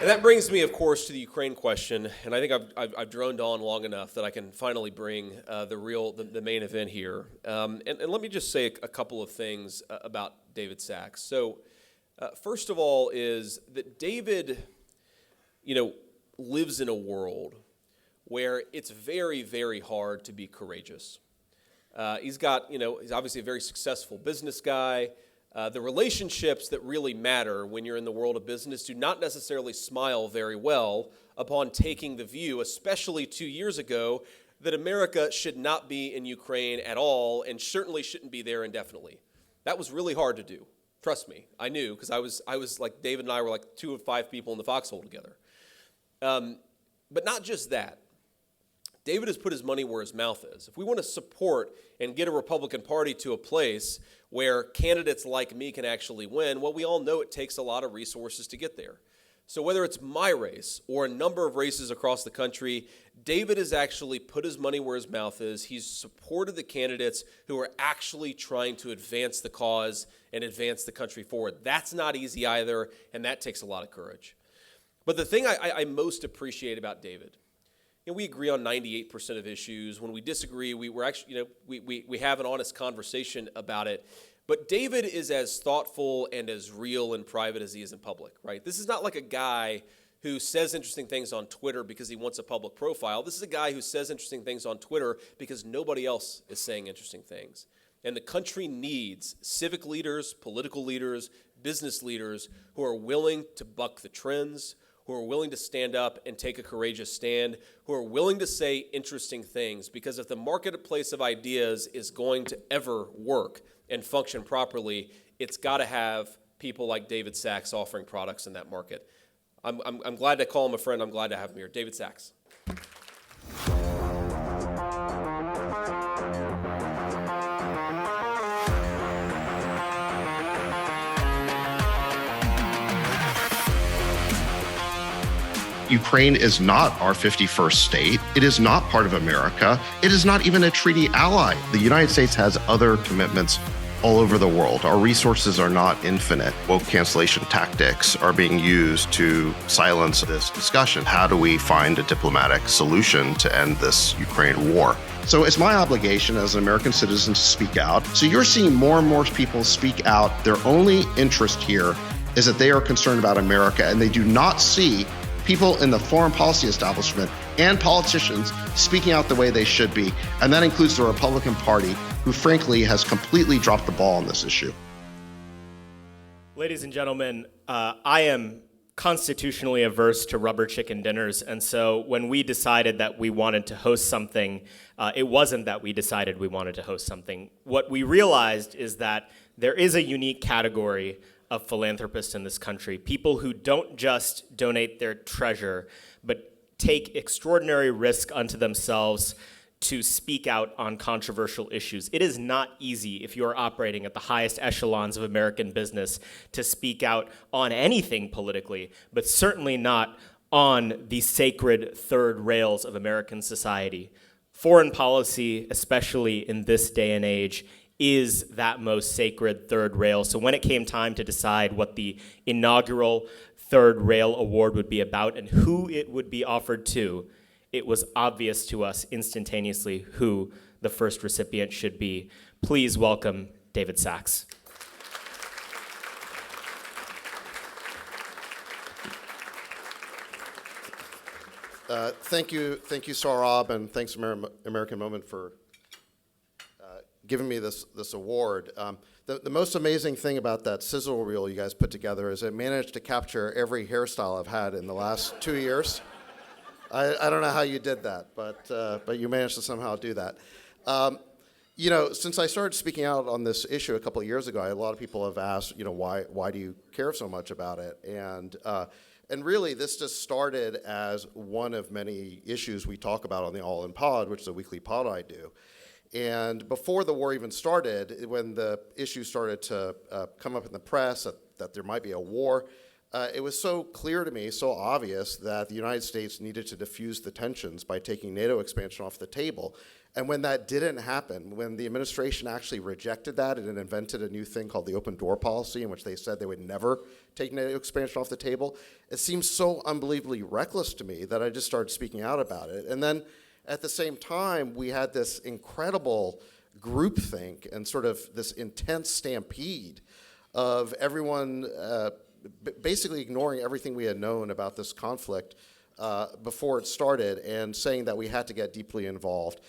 And that brings me, of course, to the Ukraine question, and I think I've droned on long enough that I can finally bring the main event here. And let me just say a couple of things about David Sacks. So, first of all, is that David, lives in a world where it's very, very hard to be courageous. He's obviously a very successful business guy. The relationships that really matter when you're in the world of business do not necessarily smile very well upon taking the view, especially 2 years ago, that America should not be in Ukraine at all and certainly shouldn't be there indefinitely. That was really hard to do. Trust me, I knew, because I was like, David and I were like 2 of 5 people in the foxhole together. But not just that. David has put his money where his mouth is. If we want to support and get a Republican Party to a place where candidates like me can actually win, well, we all know it takes a lot of resources to get there. So whether it's my race or a number of races across the country, David has actually put his money where his mouth is. He's supported the candidates who are actually trying to advance the cause and advance the country forward. That's not easy either, and that takes a lot of courage. But the thing I most appreciate about David, we agree on 98% of issues. When we disagree, we're actually, we have an honest conversation about it. But David is as thoughtful and as real in private as he is in public, right? This is not like a guy who says interesting things on Twitter because he wants a public profile. This is a guy who says interesting things on Twitter because nobody else is saying interesting things. And the country needs civic leaders, political leaders, business leaders who are willing to buck the trends, who are willing to stand up and take a courageous stand, who are willing to say interesting things. Because if the marketplace of ideas is going to ever work and function properly, it's got to have people like David Sacks offering products in that market. I'm glad to call him a friend. I'm glad to have him here. David Sacks. Ukraine is not our 51st state. It is not part of America. It is not even a treaty ally. The United States has other commitments all over the world. Our resources are not infinite. Woke cancellation tactics are being used to silence this discussion. How do we find a diplomatic solution to end this Ukraine war? So it's my obligation as an American citizen to speak out. So you're seeing more and more people speak out. Their only interest here is that they are concerned about America, and they do not see people in the foreign policy establishment and politicians speaking out the way they should be. And that includes the Republican Party, who frankly has completely dropped the ball on this issue. Ladies and gentlemen, I am constitutionally averse to rubber chicken dinners. And so when we decided that we wanted to host something, it wasn't that we decided we wanted to host something. What we realized is that there is a unique category of philanthropists in this country, people who don't just donate their treasure, but take extraordinary risk unto themselves to speak out on controversial issues. It is not easy, if you're operating at the highest echelons of American business, to speak out on anything politically, but certainly not on the sacred third rails of American society. Foreign policy, especially in this day and age, is that most sacred third rail. So when it came time to decide what the inaugural Third Rail Award would be about and who it would be offered to, it was obvious to us instantaneously who the first recipient should be. Please welcome David Sacks. Thank you, Saurabh, and thanks American Moment for giving me this award. The most amazing thing about that sizzle reel you guys put together is it managed to capture every hairstyle I've had in the last 2 years. I don't know how you did that, but you managed to somehow do that. Since I started speaking out on this issue a couple of years ago, a lot of people have asked, why do you care so much about it? And really, this just started as one of many issues we talk about on the All In Pod, which is a weekly pod I do. And before the war even started, when the issue started to come up in the press that there might be a war, it was so clear to me, so obvious, that the United States needed to diffuse the tensions by taking NATO expansion off the table. And when that didn't happen, when the administration actually rejected that and invented a new thing called the open door policy, in which they said they would never take NATO expansion off the table, it seemed so unbelievably reckless to me that I just started speaking out about it. And then at the same time, we had this incredible groupthink and sort of this intense stampede of everyone basically ignoring everything we had known about this conflict before it started and saying that we had to get deeply involved,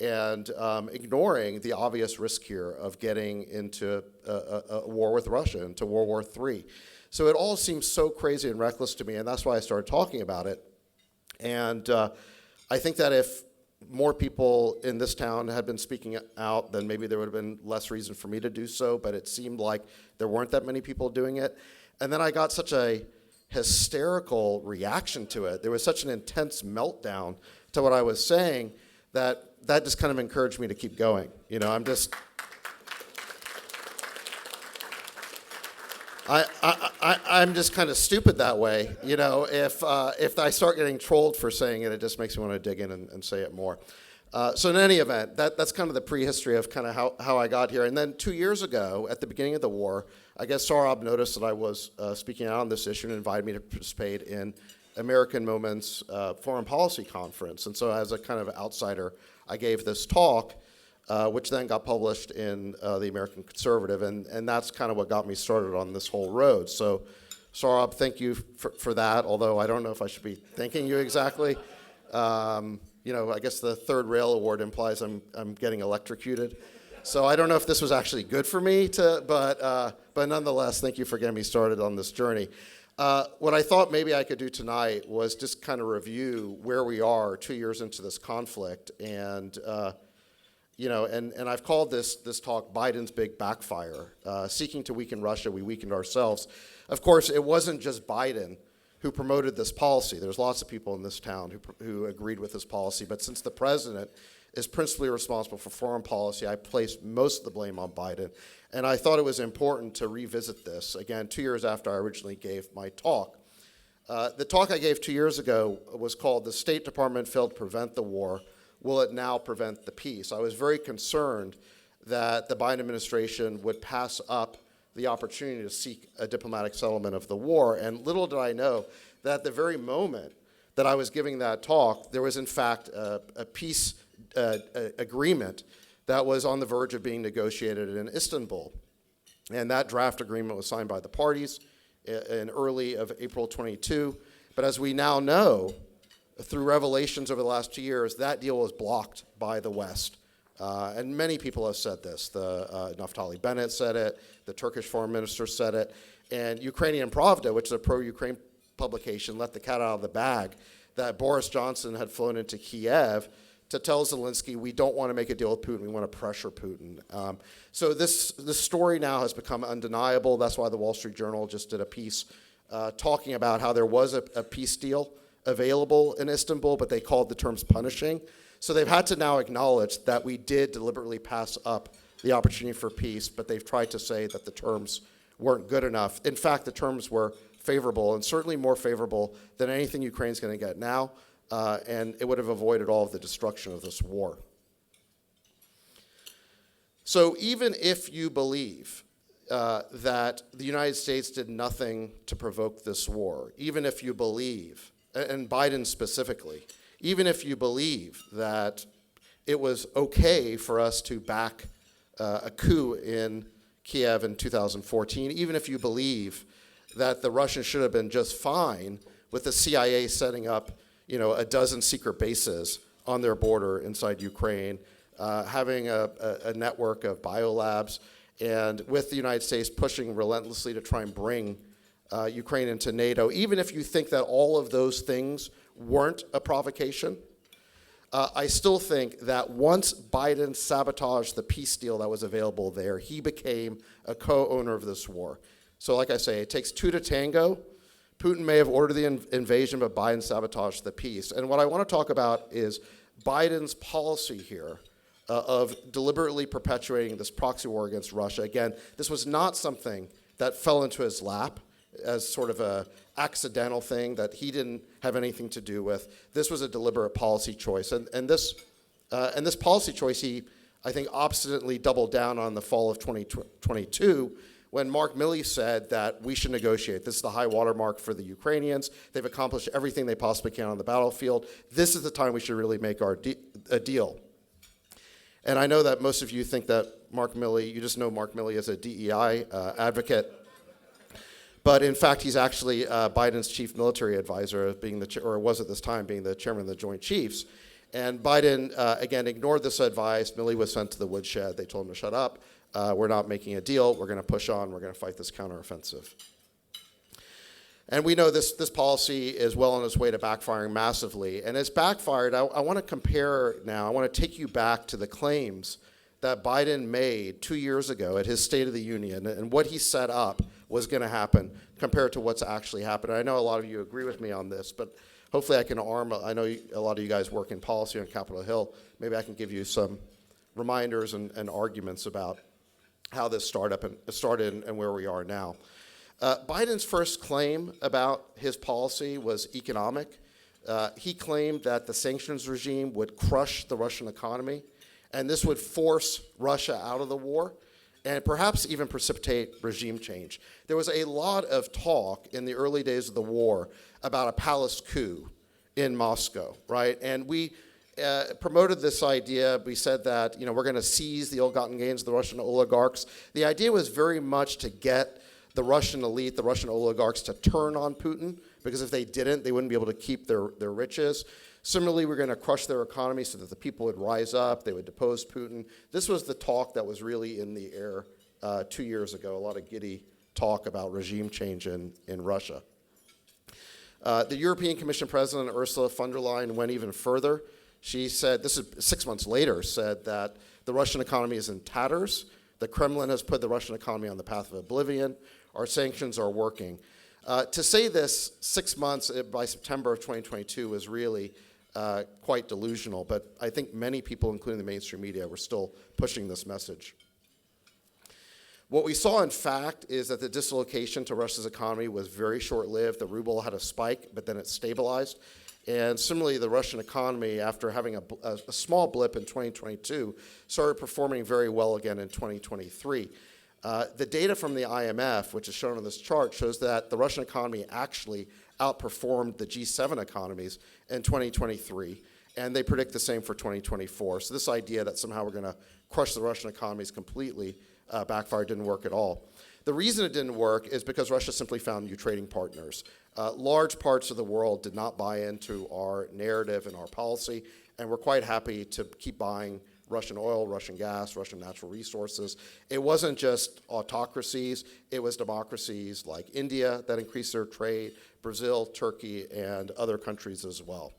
and ignoring the obvious risk here of getting into a war with Russia, into World War III. So it all seems so crazy and reckless to me, and that's why I started talking about it. And I think that if more people in this town had been speaking out, then maybe there would have been less reason for me to do so, but it seemed like there weren't that many people doing it. And then I got such a hysterical reaction to it. There was such an intense meltdown to what I was saying that just kind of encouraged me to keep going. You know, I'm just... I'm just kind of stupid that way, you know. If I start getting trolled for saying it, it just makes me want to dig in and say it more. So in any event, that's kind of the prehistory of kind of how I got here. And then 2 years ago, at the beginning of the war, I guess Saurabh noticed that I was speaking out on this issue and invited me to participate in American Moment's foreign policy conference. And so as a kind of outsider, I gave this talk, which then got published in the American Conservative, and that's kind of what got me started on this whole road. So, Saurabh, thank you for that, although I don't know if I should be thanking you exactly. You know, I guess the third rail award implies I'm getting electrocuted. So I don't know if this was actually good for me, but nonetheless, thank you for getting me started on this journey. What I thought maybe I could do tonight was just kind of review where we are 2 years into this conflict, and you know, and I've called this talk Biden's Big Backfire. Seeking to weaken Russia, we weakened ourselves. Of course, it wasn't just Biden who promoted this policy. There's lots of people in this town who agreed with this policy, but since the president is principally responsible for foreign policy, I place most of the blame on Biden. And I thought it was important to revisit this, again, 2 years after I originally gave my talk. The talk I gave 2 years ago was called "The State Department Failed to Prevent the War. Will it now prevent the peace?" I was very concerned that the Biden administration would pass up the opportunity to seek a diplomatic settlement of the war. And little did I know that at the very moment that I was giving that talk, there was in fact a peace agreement that was on the verge of being negotiated in Istanbul. And that draft agreement was signed by the parties in early of April 22. But as we now know, through revelations over the last 2 years, that deal was blocked by the West. And many people have said this. Naftali Bennett said it, the Turkish foreign minister said it, and Ukrainian Pravda, which is a pro-Ukraine publication, let the cat out of the bag that Boris Johnson had flown into Kiev to tell Zelensky, we don't want to make a deal with Putin, we want to pressure Putin. So this story now has become undeniable. That's why the Wall Street Journal just did a piece talking about how there was a peace deal available in Istanbul, but they called the terms punishing. So they've had to now acknowledge that we did deliberately pass up the opportunity for peace, but they've tried to say that the terms weren't good enough. In fact, the terms were favorable, and certainly more favorable than anything Ukraine's going to get now, and it would have avoided all of the destruction of this war. So even if you believe that the United States did nothing to provoke this war, even if you believe, and Biden specifically, even if you believe that it was okay for us to back a coup in Kiev in 2014, even if you believe that the Russians should have been just fine with the CIA setting up, you know, a dozen secret bases on their border inside Ukraine, having a network of biolabs, and with the United States pushing relentlessly to try and bring Ukraine into NATO, even if you think that all of those things weren't a provocation, I still think that once Biden sabotaged the peace deal that was available there, he became a co-owner of this war. So like I say, it takes two to tango. Putin may have ordered the invasion, but Biden sabotaged the peace. And what I want to talk about is Biden's policy here of deliberately perpetuating this proxy war against Russia. Again, this was not something that fell into his lap. as sort of a accidental thing that he didn't have anything to do with. This was a deliberate policy choice. And this policy choice, he, I think, obstinately doubled down on the fall of 2022 when Mark Milley said that we should negotiate. This is the high watermark for the Ukrainians. They've accomplished everything they possibly can on the battlefield. This is the time we should really make a deal. And I know that most of you think that Mark Milley, you just know Mark Milley as a DEI advocate. But in fact, he's actually Biden's chief military advisor, being or was at this time being the chairman of the Joint Chiefs. And Biden, again, ignored this advice. Milley was sent to the woodshed. They told him to shut up. We're not making a deal. We're going to push on. We're going to fight this counteroffensive. And we know this policy is well on its way to backfiring massively. And it's backfired. I want to compare now. I want to take you back to the claims that Biden made 2 years ago at his State of the Union and what he set up was going to happen compared to what's actually happened. I know a lot of you agree with me on this, but hopefully I can I know a lot of you guys work in policy on Capitol Hill. Maybe I can give you some reminders and arguments about how this started and where we are now. Biden's first claim about his policy was economic. He claimed that the sanctions regime would crush the Russian economy, and this would force Russia out of the war and perhaps even precipitate regime change. There was a lot of talk in the early days of the war about a palace coup in Moscow, right? And we promoted this idea. We said that, we're going to seize the ill-gotten gains of the Russian oligarchs. The idea was very much to get the Russian elite, the Russian oligarchs, to turn on Putin, because if they didn't, they wouldn't be able to keep their riches. Similarly, we're going to crush their economy so that the people would rise up, they would depose Putin. This was the talk that was really in the air 2 years ago, a lot of giddy talk about regime change in Russia. The European Commission President, Ursula von der Leyen, went even further. She said, this is 6 months later, said that the Russian economy is in tatters. The Kremlin has put the Russian economy on the path of oblivion. Our sanctions are working. To say this 6 months by September of 2022 was really quite delusional, but I think many people, including the mainstream media, were still pushing this message. What we saw, in fact, is that the dislocation to Russia's economy was very short-lived. The ruble had a spike, but then it stabilized. And similarly, the Russian economy, after having a small blip in 2022, started performing very well again in 2023. The data from the IMF, which is shown on this chart, shows that the Russian economy actually outperformed the G7 economies in 2023, and they predict the same for 2024. So this idea that somehow we're going to crush the Russian economies completely backfired, didn't work at all. The reason it didn't work is because Russia simply found new trading partners. Large parts of the world did not buy into our narrative and our policy, and we're quite happy to keep buying Russian oil, Russian gas, Russian natural resources. It wasn't just autocracies, it was democracies like India that increased their trade, Brazil, Turkey, and other countries as well.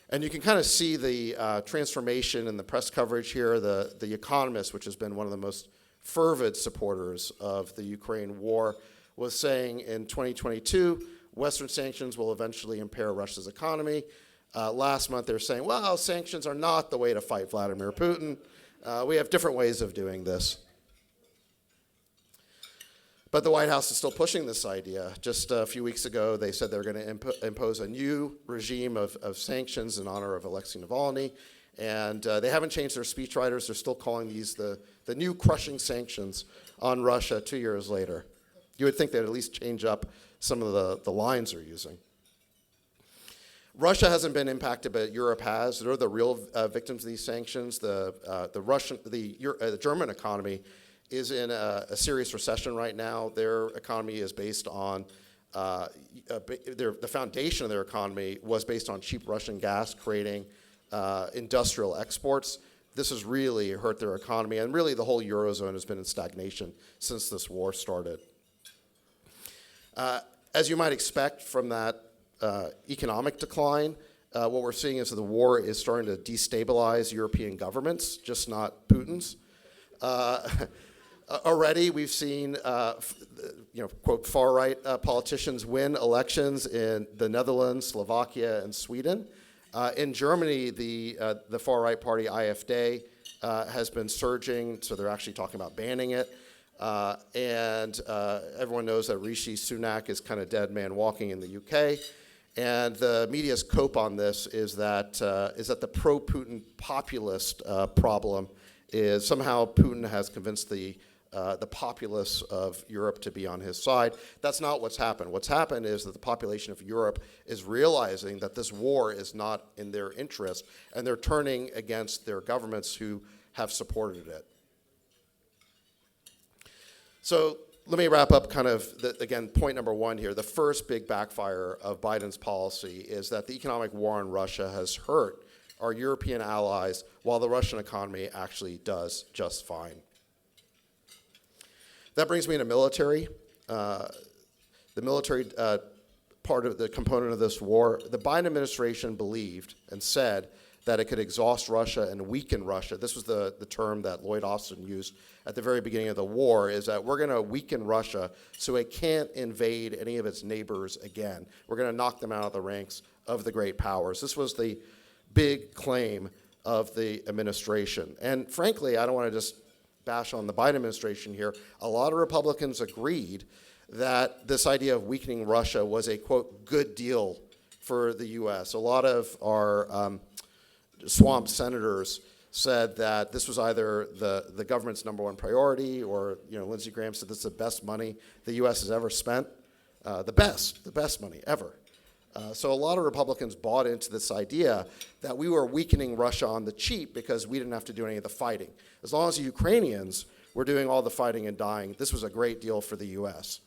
And you can kind of see the transformation in the press coverage here. The Economist, which has been one of the most fervid supporters of the Ukraine war, was saying in 2022, Western sanctions will eventually impair Russia's economy. Last month they were saying, well, sanctions are not the way to fight Vladimir Putin. We have different ways of doing this. But the White House is still pushing this idea. Just a few weeks ago, they said they're going to impose a new regime of sanctions in honor of Alexei Navalny. And they haven't changed their speechwriters. They're still calling these the new crushing sanctions on Russia 2 years later. You would think they'd at least change up some of the lines they're using. Russia hasn't been impacted, but Europe has. They're the real victims of these sanctions. The German economy is in a serious recession right now. Their economy is based on the foundation of their economy was based on cheap Russian gas, creating industrial exports. This has really hurt their economy, and really the whole Eurozone has been in stagnation since this war started. As you might expect from that economic decline, what we're seeing is that the war is starting to destabilize European governments, just not Putin's. Already we've seen, quote, far-right politicians win elections in the Netherlands, Slovakia, and Sweden. In Germany, the far-right party AfD has been surging, so they're actually talking about banning it. And everyone knows that Rishi Sunak is kind of dead man walking in the UK. And the media's cope on this is that the pro-Putin populist problem is somehow Putin has convinced the populace of Europe to be on his side. That's not what's happened. What's happened is that the population of Europe is realizing that this war is not in their interest, and they're turning against their governments who have supported it. So let me wrap up kind of, again, point number one here. The first big backfire of Biden's policy is that the economic war on Russia has hurt our European allies while the Russian economy actually does just fine. That brings me to military. The military part of the component of this war, the Biden administration believed and said that it could exhaust Russia and weaken Russia. This was the term that Lloyd Austin used at the very beginning of the war, is that we're going to weaken Russia so it can't invade any of its neighbors again. We're going to knock them out of the ranks of the great powers. This was the big claim of the administration. And frankly, I don't want to just bash on the Biden administration here. A lot of Republicans agreed that this idea of weakening Russia was a, quote, good deal for the U.S. A lot of our swamp senators said that this was either the government's number one priority, or, Lindsey Graham said this is the best money the U.S. has ever spent, the best money ever. So a lot of Republicans bought into this idea that we were weakening Russia on the cheap because we didn't have to do any of the fighting. As long as the Ukrainians were doing all the fighting and dying, this was a great deal for the U.S.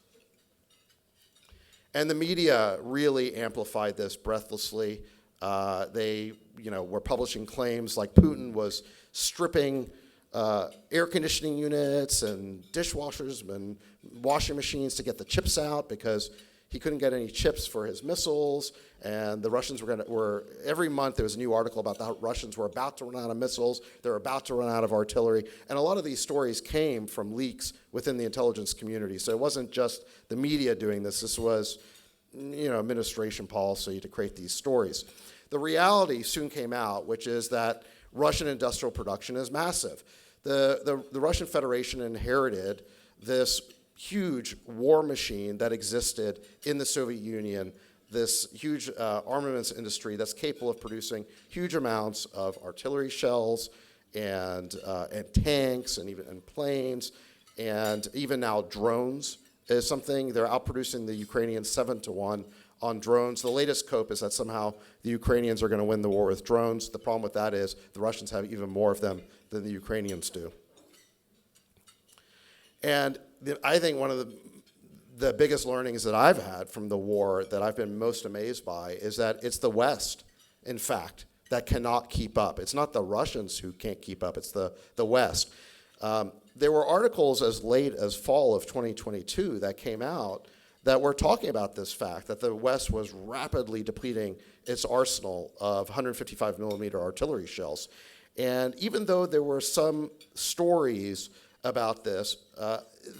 And the media really amplified this breathlessly. They were publishing claims like Putin was stripping air conditioning units and dishwashers and washing machines to get the chips out because he couldn't get any chips for his missiles, and the Russians were every month there was a new article about the Russians were about to run out of missiles, they were about to run out of artillery, and a lot of these stories came from leaks within the intelligence community. So it wasn't just the media doing this. This was, administration policy to create these stories. The reality soon came out, which is that Russian industrial production is massive. The Russian Federation inherited this huge war machine that existed in the Soviet Union, this huge armaments industry that's capable of producing huge amounts of artillery shells and tanks and planes, and even now drones is something. They're outproducing the Ukrainians 7-1 on drones. The latest cope is that somehow the Ukrainians are going to win the war with drones. The problem with that is the Russians have even more of them than the Ukrainians do. And I think one of the biggest learnings that I've had from the war that I've been most amazed by is that it's the West, in fact, that cannot keep up. It's not the Russians who can't keep up, it's the West. There were articles as late as fall of 2022 that came out that were talking about this fact, that the West was rapidly depleting its arsenal of 155 millimeter artillery shells. And even though there were some stories about this,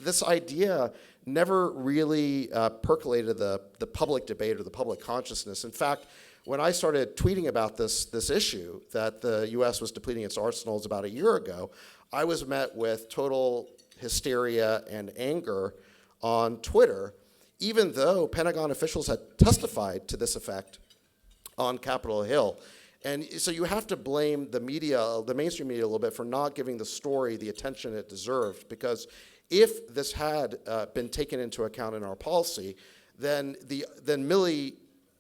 this idea never really percolated the public debate or the public consciousness. In fact, when I started tweeting about this issue, that the U.S. was depleting its arsenals about a year ago, I was met with total hysteria and anger on Twitter, even though Pentagon officials had testified to this effect on Capitol Hill. And so you have to blame the media, the mainstream media a little bit, for not giving the story the attention it deserved, because if this had been taken into account in our policy, then Milley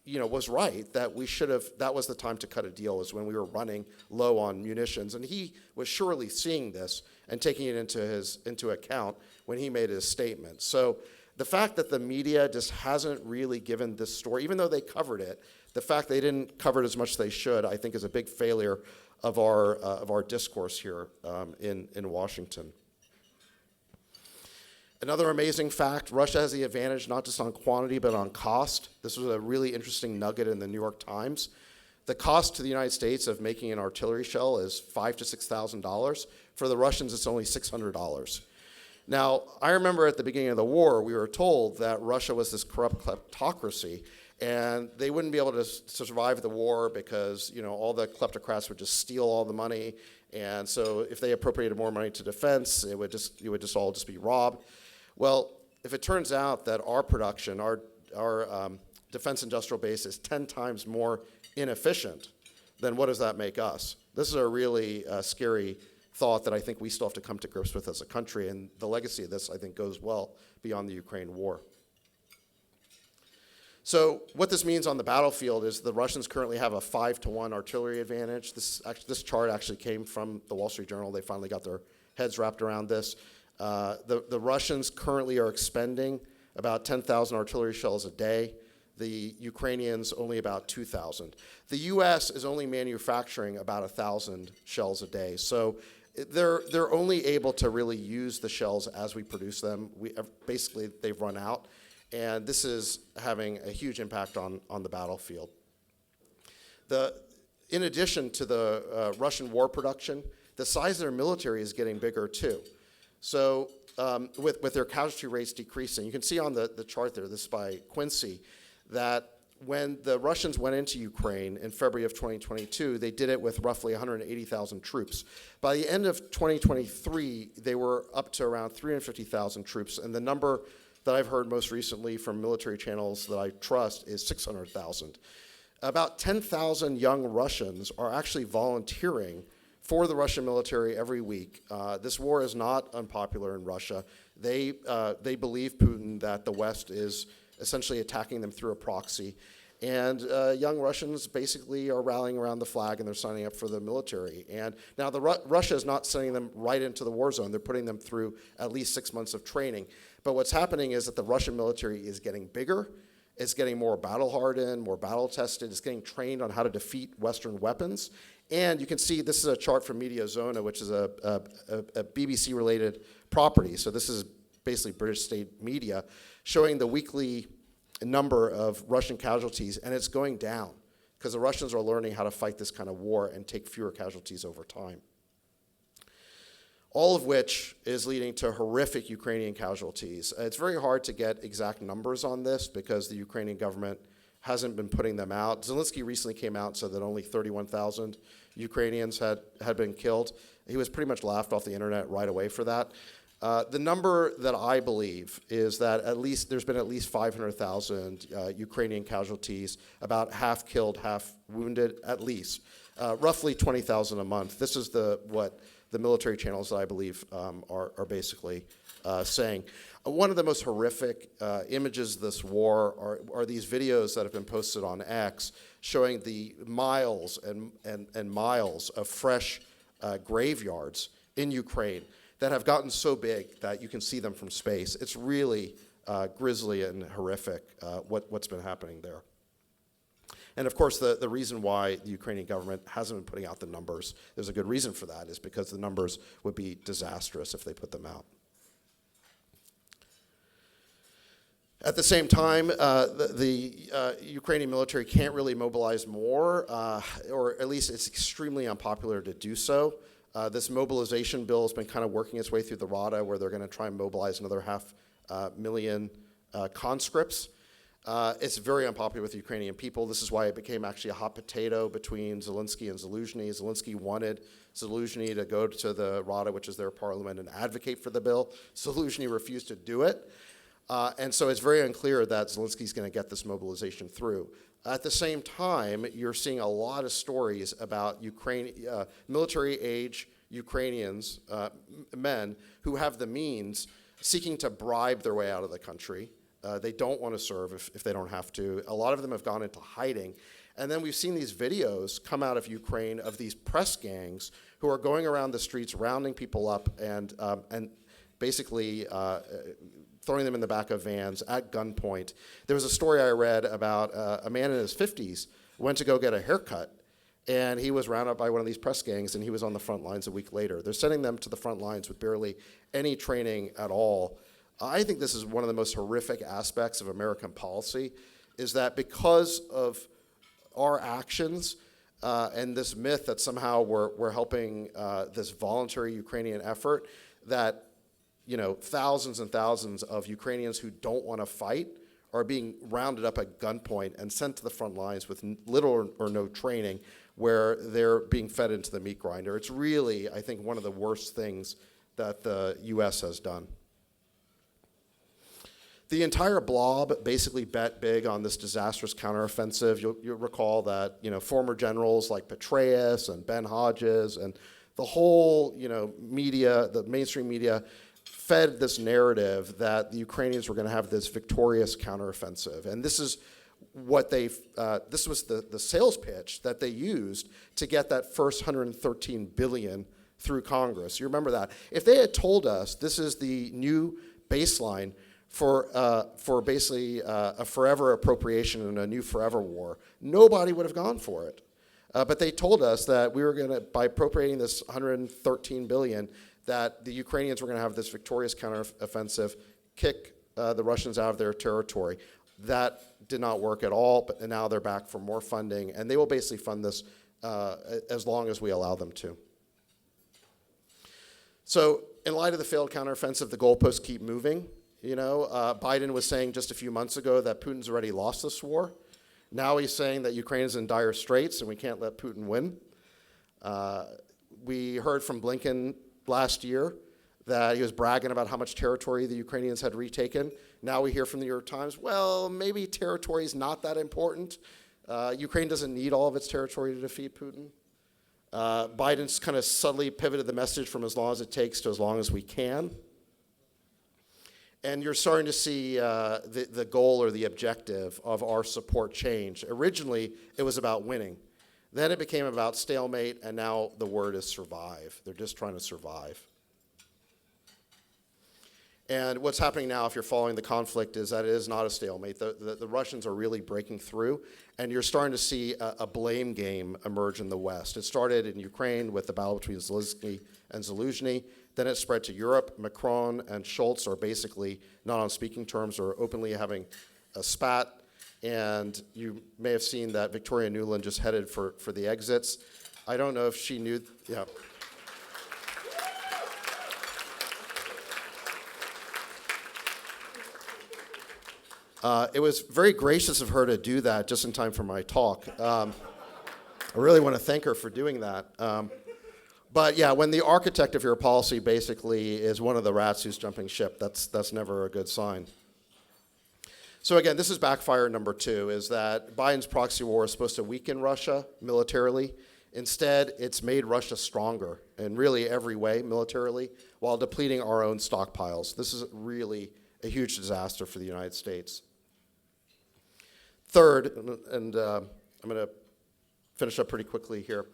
was right that we should have, that was the time to cut a deal, is when we were running low on munitions. And he was surely seeing this and taking it into account when he made his statement. So the fact that the media just hasn't really given this story, even though they covered it, the fact they didn't cover it as much as they should, I think, is a big failure of our discourse here in Washington. Another amazing fact, Russia has the advantage not just on quantity but on cost. This was a really interesting nugget in the New York Times. The cost to the United States of making an artillery shell is $5,000 to $6,000. For the Russians, it's only $600. Now, I remember at the beginning of the war, we were told that Russia was this corrupt kleptocracy, and they wouldn't be able to survive the war because all the kleptocrats would just steal all the money, And so if they appropriated more money to defense, it would just all be robbed. Well, if it turns out that our production, our defense industrial base is 10 times more inefficient, then what does that make us? This is a really scary thought that I think we still have to come to grips with as a country, and the legacy of this, I think, goes well beyond the Ukraine war. So what this means on the battlefield is the Russians currently have a 5-to-1 artillery advantage. This chart actually came from the Wall Street Journal. They finally got their heads wrapped around this. The Russians currently are expending about 10,000 artillery shells a day. The Ukrainians only about 2,000. The U.S. is only manufacturing about 1,000 shells a day. So they're only able to really use the shells as we produce them. Basically, they've run out. And this is having a huge impact on the battlefield. In addition to the Russian war production, the size of their military is getting bigger too. So with their casualty rates decreasing, you can see on the chart there, this is by Quincy, that when the Russians went into Ukraine in February of 2022, they did it with roughly 180,000 troops. By the end of 2023, they were up to around 350,000 troops, and the number that I've heard most recently from military channels that I trust is 600,000. About 10,000 young Russians are actually volunteering for the Russian military every week. This war is not unpopular in Russia. They believe Putin that the West is essentially attacking them through a proxy. And young Russians basically are rallying around the flag and they're signing up for the military. And now Russia is not sending them right into the war zone. They're putting them through at least 6 months of training. But what's happening is that the Russian military is getting bigger. It's getting more battle-hardened, more battle-tested. It's getting trained on how to defeat Western weapons. And you can see this is a chart from Mediazona, which is a BBC-related property. So this is basically British state media showing the weekly number of Russian casualties, and it's going down because the Russians are learning how to fight this kind of war and take fewer casualties over time. All of which is leading to horrific Ukrainian casualties. It's very hard to get exact numbers on this because the Ukrainian government hasn't been putting them out. Zelensky recently came out and said that only 31,000 Ukrainians had been killed. He was pretty much laughed off the internet right away for that. The number that I believe is that there's been at least 500,000 Ukrainian casualties, about half killed, half wounded, at least. Roughly 20,000 a month. This is what the military channels that I believe are basically saying. One of the most horrific images of this war are these videos that have been posted on X showing the miles and miles of fresh graveyards in Ukraine that have gotten so big that you can see them from space. It's really grisly and horrific what's been happening there. And of course, the reason why the Ukrainian government hasn't been putting out the numbers, there's a good reason for that, is because the numbers would be disastrous if they put them out. At the same time, the Ukrainian military can't really mobilize more, or at least it's extremely unpopular to do so. This mobilization bill has been kind of working its way through the Rada, where they're going to try and mobilize another 500,000 conscripts. It's very unpopular with the Ukrainian people. This is why it became actually a hot potato between Zelensky and Zaluzhny. Zelensky wanted Zaluzhny to go to the Rada, which is their parliament, and advocate for the bill. Zaluzhny refused to do it. And so it's very unclear that Zelensky's going to get this mobilization through. At the same time, you're seeing a lot of stories about military-age Ukrainians, men, who have the means, seeking to bribe their way out of the country. They don't want to serve if they don't have to. A lot of them have gone into hiding. And then we've seen these videos come out of Ukraine of these press gangs who are going around the streets, rounding people up and basically throwing them in the back of vans at gunpoint. There was a story I read about a man in his 50s went to go get a haircut, and he was rounded up by one of these press gangs, and he was on the front lines a week later. They're sending them to the front lines with barely any training at all. I think this is one of the most horrific aspects of American policy, is that because of our actions and this myth that somehow we're helping this voluntary Ukrainian effort, that thousands and thousands of Ukrainians who don't want to fight are being rounded up at gunpoint and sent to the front lines with little or no training. where they're being fed into the meat grinder. It's really, I think, one of the worst things that the U.S. has done. The entire blob basically bet big on this disastrous counteroffensive. You'll recall that former generals like Petraeus and Ben Hodges and the whole media, the mainstream media, fed this narrative that the Ukrainians were going to have this victorious counteroffensive, and this is what this was the sales pitch that they used to get that first 113 billion through Congress. You remember that? If they had told us this is the new baseline for basically a forever appropriation and a new forever war, nobody would have gone for it. But they told us that we were going to, by appropriating this 113 billion, that the Ukrainians were going to have this victorious counteroffensive, kick the Russians out of their territory. That did not work at all, but now they're back for more funding, and they will basically fund this as long as we allow them to. So in light of the failed counteroffensive, the goalposts keep moving. Biden was saying just a few months ago that Putin's already lost this war. Now he's saying that Ukraine is in dire straits and we can't let Putin win. We heard from Blinken last year that he was bragging about how much territory the Ukrainians had retaken. Now we hear from the New York Times, well, maybe territory is not that important. Ukraine doesn't need all of its territory to defeat Putin. Biden's kind of subtly pivoted the message from as long as it takes to as long as we can. And you're starting to see the goal or the objective of our support change. Originally, it was about winning. Then it became about stalemate, and now the word is survive. They're just trying to survive. And what's happening now, if you're following the conflict, is that it is not a stalemate. The Russians are really breaking through, and you're starting to see a blame game emerge in the West. It started in Ukraine with the battle between Zelensky and Zaluzhny. Then it spread to Europe. Macron and Scholz are basically not on speaking terms or openly having a spat. And you may have seen that Victoria Nuland just headed for the exits. I don't know if she knew. Yeah. It was very gracious of her to do that just in time for my talk. I really want to thank her for doing that. But yeah, when the architect of your policy basically is one of the rats who's jumping ship, that's never a good sign. So again, this is backfire number 2, is that Biden's proxy war is supposed to weaken Russia militarily. Instead, it's made Russia stronger in really every way militarily while depleting our own stockpiles. This is really a huge disaster for the United States. Third, and I'm going to finish up pretty quickly here.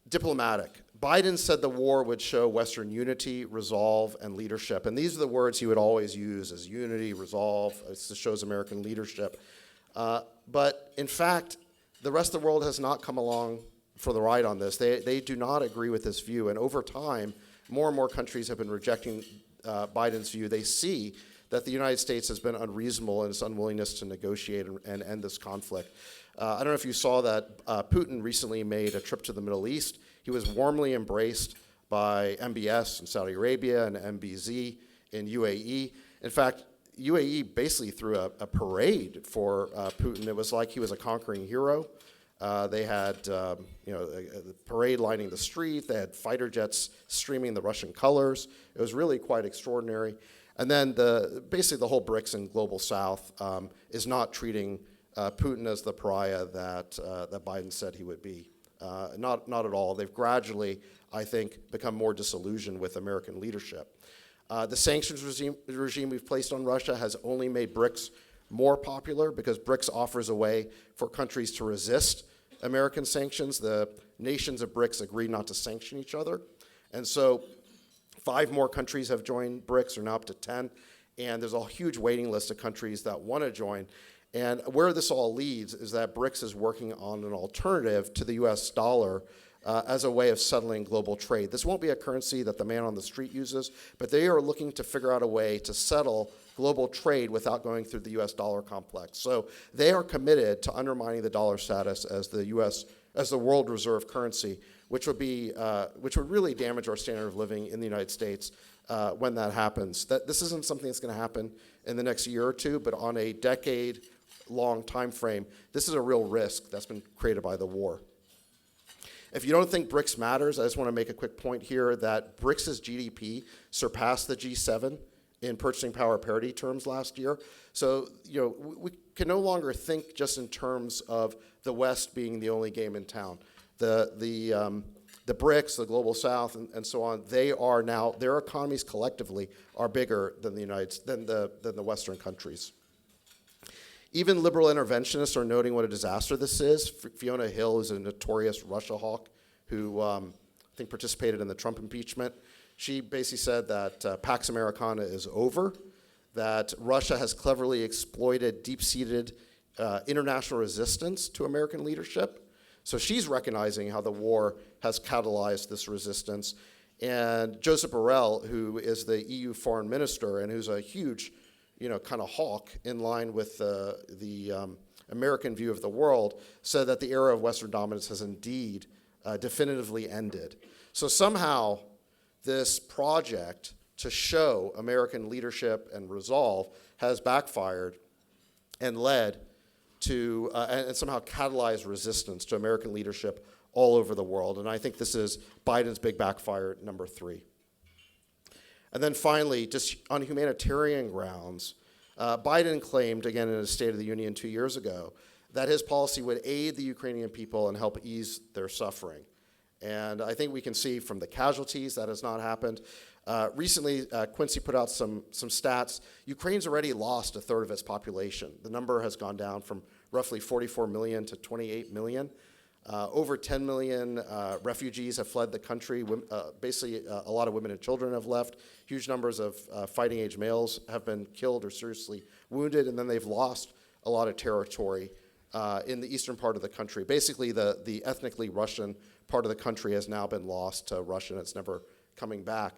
Diplomatic. Biden said the war would show Western unity, resolve, and leadership. And these are the words he would always use, as unity, resolve. This shows American leadership. But in fact, the rest of the world has not come along for the ride on this. They do not agree with this view. And over time, more and more countries have been rejecting Biden's view. They see that the United States has been unreasonable in its unwillingness to negotiate and end this conflict. I don't know if you saw that Putin recently made a trip to the Middle East. He was warmly embraced by MBS in Saudi Arabia and MBZ in UAE. In fact, UAE basically threw a parade for Putin. It was like he was a conquering hero. They had a parade lining the street. They had fighter jets streaming the Russian colors. It was really quite extraordinary. And then basically the whole BRICS and Global South is not treating Putin as the pariah that Biden said he would be. Not at all. They've gradually, I think, become more disillusioned with American leadership. The sanctions regime we've placed on Russia has only made BRICS more popular because BRICS offers a way for countries to resist American sanctions. The nations of BRICS agree not to sanction each other. And so 5 more countries have joined BRICS, or now up to 10. And there's a huge waiting list of countries that want to join. And where this all leads is that BRICS is working on an alternative to the US dollar as a way of settling global trade. This won't be a currency that the man on the street uses, but they are looking to figure out a way to settle global trade without going through the US dollar complex. So they are committed to undermining the dollar status as the world reserve currency, which would really damage our standard of living in the United States when that happens. This isn't something that's going to happen in the next year or two, but on a decade-long time frame, this is a real risk that's been created by the war. If you don't think BRICS matters, I just want to make a quick point here that BRICS' GDP surpassed the G7 in purchasing power parity terms last year. So, we can no longer think just in terms of the West being the only game in town. The BRICS, the Global South, and so on, they are now, their economies collectively are bigger than the Western countries. Even liberal interventionists are noting what a disaster this is. Fiona Hill is a notorious Russia hawk who I think participated in the Trump impeachment. She basically said that Pax Americana is over, that Russia has cleverly exploited deep-seated international resistance to American leadership. So she's recognizing how the war has catalyzed this resistance. And Joseph Borrell, who is the EU foreign minister and who's a huge kind of hawk in line with the American view of the world, said that the era of Western dominance has indeed definitively ended. So somehow this project to show American leadership and resolve has backfired and led to, and somehow catalyzed resistance to American leadership all over the world. And I think this is Biden's big backfire number 3. And then finally, just on humanitarian grounds, Biden claimed, again in his State of the Union 2 years ago, that his policy would aid the Ukrainian people and help ease their suffering. And I think we can see from the casualties that has not happened. Recently, Quincy put out some stats. Ukraine's already lost a third of its population. The number has gone down from roughly 44 million to 28 million. Over 10 million refugees have fled the country. Basically, a lot of women and children have left. Huge numbers of fighting-age males have been killed or seriously wounded, and then they've lost a lot of territory in the eastern part of the country. Basically, the ethnically Russian part of the country has now been lost to Russia, and it's never coming back.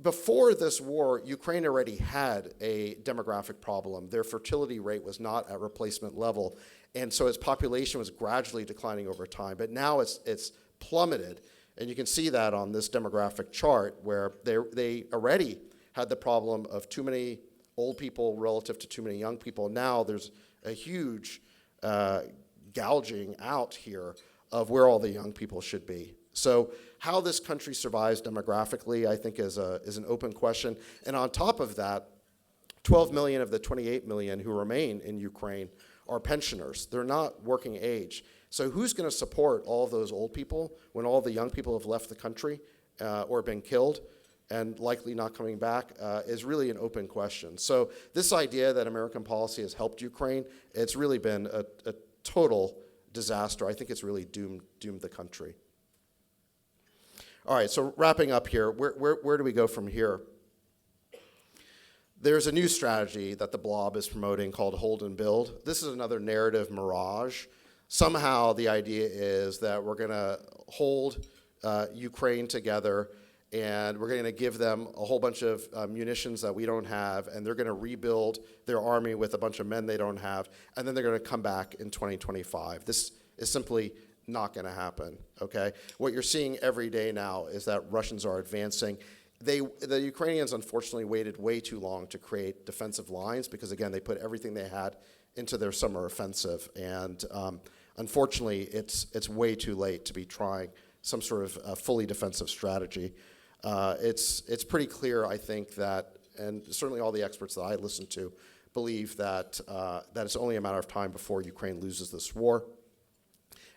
Before this war, Ukraine already had a demographic problem. Their fertility rate was not at replacement level, and so its population was gradually declining over time. But now it's plummeted, and you can see that on this demographic chart where they already had the problem of too many old people relative to too many young people. Now there's a huge gouging out here of where all the young people should be. So how this country survives demographically, I think, is an open question. And on top of that, 12 million of the 28 million who remain in Ukraine are pensioners. They're not working age. So who's going to support all of those old people when all the young people have left the country or been killed and likely not coming back is really an open question. So this idea that American policy has helped Ukraine, it's really been a total disaster. I think it's really doomed the country. All right, so wrapping up here, where do we go from here? There's a new strategy that the Blob is promoting called Hold and Build. This is another narrative mirage. Somehow the idea is that we're going to hold Ukraine together and we're going to give them a whole bunch of munitions that we don't have, and they're going to rebuild their army with a bunch of men they don't have, and then they're going to come back in 2025. This is simply not going to happen, okay? What you're seeing every day now is that Russians are advancing. The Ukrainians, unfortunately, waited way too long to create defensive lines because, again, they put everything they had into their summer offensive. And unfortunately, it's way too late to be trying some sort of fully defensive strategy. It's pretty clear, I think, that, and certainly all the experts that I listen to believe that it's only a matter of time before Ukraine loses this war.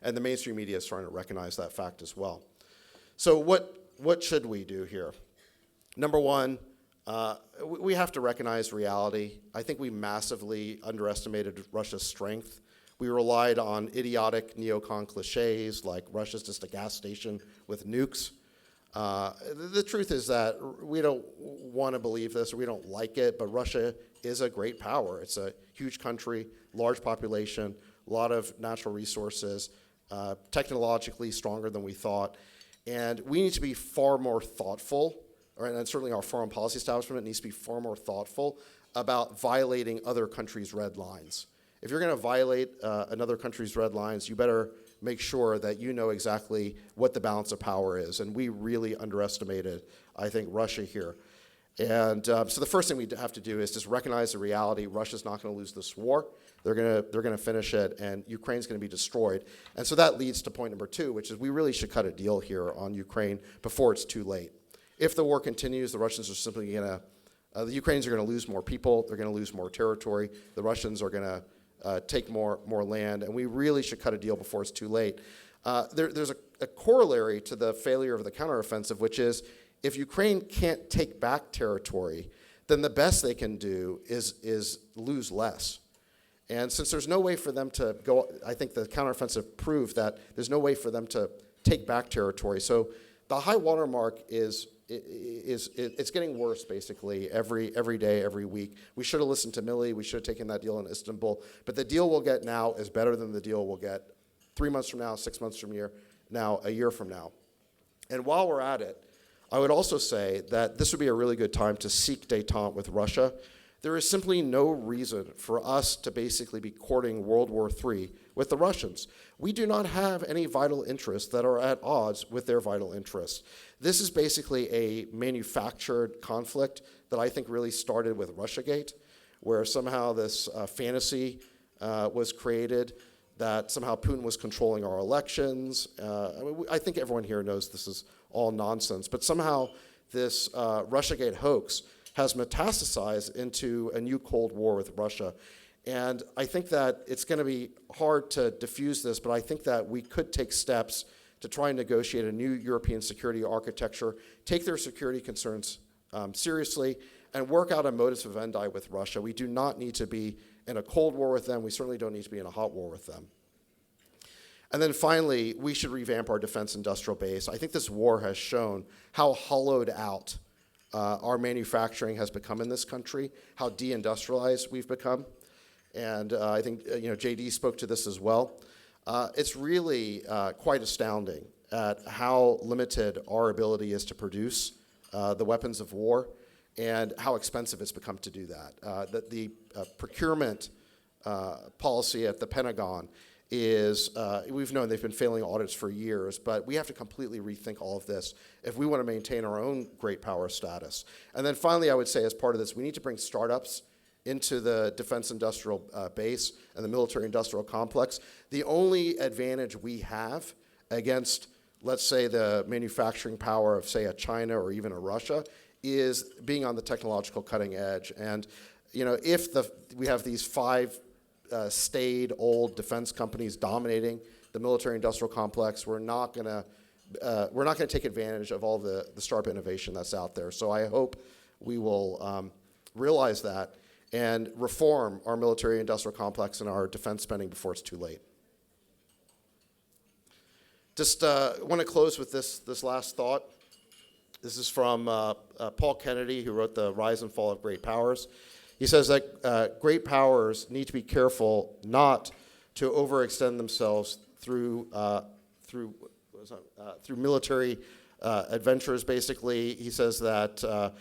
And the mainstream media is starting to recognize that fact as well. So what should we do here? Number one, we have to recognize reality. I think we massively underestimated Russia's strength. We relied on idiotic neocon cliches like Russia's just a gas station with nukes. The truth is that we don't want to believe this, or we don't like it, but Russia is a great power. It's a huge country, large population, a lot of natural resources, technologically stronger than we thought. And we need to be far more thoughtful, and certainly our foreign policy establishment needs to be far more thoughtful about violating other countries' red lines. If you're going to violate another country's red lines, you better make sure that you know exactly what the balance of power is. And we really underestimated, I think, Russia here. And so the first thing we have to do is just recognize the reality. Russia's not going to lose this war. They're going to finish it, and Ukraine's going to be destroyed. And so that leads to point number 2, which is we really should cut a deal here on Ukraine before it's too late. If the war continues, the Russians are simply going to, the Ukrainians are going to lose more people. They're going to lose more territory. The Russians are going to take more land, and we really should cut a deal before it's too late. There's a corollary to the failure of the counteroffensive, which is if Ukraine can't take back territory, then the best they can do is lose less. And since there's no way for them to go, I think the counteroffensive proved that there's no way for them to take back territory. So the high water mark is getting worse basically every day, every week. We should have listened to Milley. We should have taken that deal in Istanbul. But the deal we'll get now is better than the deal we'll get 3 months from now, 6 months from now, a year from now. And while we're at it, I would also say that this would be a really good time to seek détente with Russia. There is simply no reason for us to basically be courting World War III with the Russians. We do not have any vital interests that are at odds with their vital interests. This is basically a manufactured conflict that I think really started with Russiagate, where somehow this fantasy was created that somehow Putin was controlling our elections. I think everyone here knows this is all nonsense, but somehow this Russiagate hoax has metastasized into a new Cold War with Russia. And I think that it's going to be hard to diffuse this, but I think that we could take steps to try and negotiate a new European security architecture, take their security concerns seriously, and work out a modus vivendi with Russia. We do not need to be in a Cold War with them. We certainly don't need to be in a hot war with them. And then finally, we should revamp our defense industrial base. I think this war has shown how hollowed out our manufacturing has become in this country, how deindustrialized we've become. And I think J.D. spoke to this as well. It's really quite astounding at how limited our ability is to produce the weapons of war and how expensive it's become to do that. That the procurement policy at the Pentagon is, we've known they've been failing audits for years, but we have to completely rethink all of this if we want to maintain our own great power status. And then finally, I would say as part of this, we need to bring startups into the defense industrial base and the military industrial complex. The only advantage we have against, let's say, the manufacturing power of, say, a China or even a Russia is being on the technological cutting edge. And if we have these 5 staid old defense companies dominating the military-industrial complex, we're not going to take advantage of all the startup innovation that's out there. So I hope we will realize that and reform our military-industrial complex and our defense spending before it's too late. Just want to close with this last thought. This is from Paul Kennedy, who wrote The Rise and Fall of Great Powers. He says that great powers need to be careful not to overextend themselves through military adventures. Basically, he says that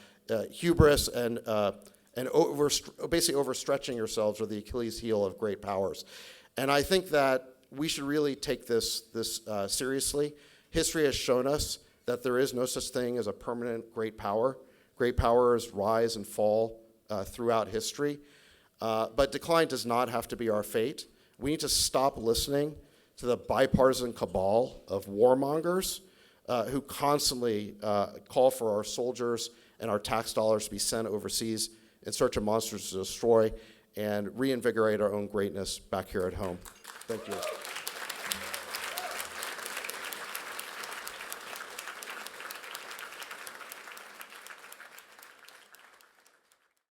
hubris and basically overstretching yourselves are the Achilles heel of great powers. And I think that we should really take this seriously. History has shown us that there is no such thing as a permanent great power. Great powers rise and fall throughout history. But decline does not have to be our fate. We need to stop listening to the bipartisan cabal of warmongers who constantly call for our soldiers and our tax dollars to be sent overseas in search of monsters to destroy and reinvigorate our own greatness back here at home. Thank you.